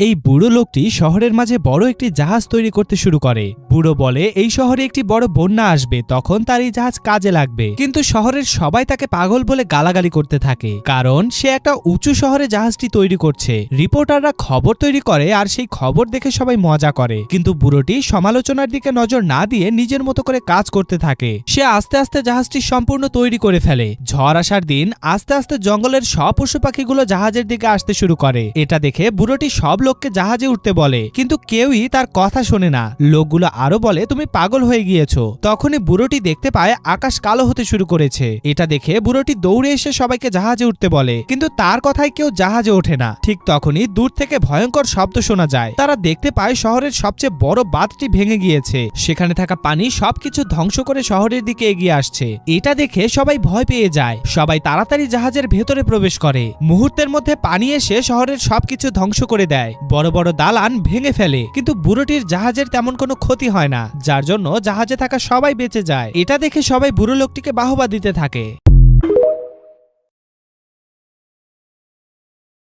এই বুড়ো লোকটি শহরের মাঝে বড় একটি জাহাজ তৈরি করতে শুরু করে। বুড়ো বলে এই শহরে একটি বড় বন্যা আসবে, তখন তার এই জাহাজ কাজে লাগবে। কিন্তু শহরের সবাই তাকে পাগল বলে গালাগালি করতে থাকে, কারণ সে একটা উঁচু শহরে জাহাজটি তৈরি করছে। রিপোর্টাররা খবর তৈরি করে আর সেই খবর দেখে সবাই মজা করে, কিন্তু বুড়োটি সমালোচনার দিকে নজর না দিয়ে নিজের মতো করে কাজ করতে থাকে। সে আস্তে আস্তে জাহাজটি সম্পূর্ণ তৈরি করে ফেলে। ঝড় আসার দিন আস্তে আস্তে জঙ্গলের সব পশু পাখিগুলো জাহাজের দিকে আসতে শুরু করে। এটা দেখে বুড়োটি সব লোককে জাহাজে উঠতে বলে, কিন্তু কেউই তার কথা শোনে না। লোকগুলো আরো বলে তুমি পাগল হয়ে গিয়েছো। তখনই বুড়োটি দেখতে পায় আকাশ কালো হতে শুরু করেছে। এটা দেখে বুড়োটি দৌড়ে এসে সবাইকে জাহাজে উঠতে বলে, কিন্তু তার কথায় কেউ জাহাজে ওঠে না। ঠিক তখনই দূর থেকে ভয়ঙ্কর শব্দ শোনা যায়। তারা দেখতে পায় শহরের সবচেয়ে বড় বাঁধটি ভেঙে গিয়েছে। সেখানে থাকা পানি সবকিছু ধ্বংস করে শহরের দিকে এগিয়ে আসছে। এটা দেখে সবাই ভয় পেয়ে যায়। সবাই তাড়াতাড়ি জাহাজের ভেতরে প্রবেশ করে। মুহূর্তের মধ্যে পানি এসে শহরের সবকিছু ধ্বংস করে দেয়। বড় বড় দালান ভেঙে ফেলে, কিন্তু বুড়োটির জাহাজের তেমন কোনো ক্ষতি হয় না, যার জন্য জাহাজে থাকা সবাই বেঁচে যায়। এটা দেখে সবাই বুড়ো লোকটিকে বাহবা দিতে থাকে।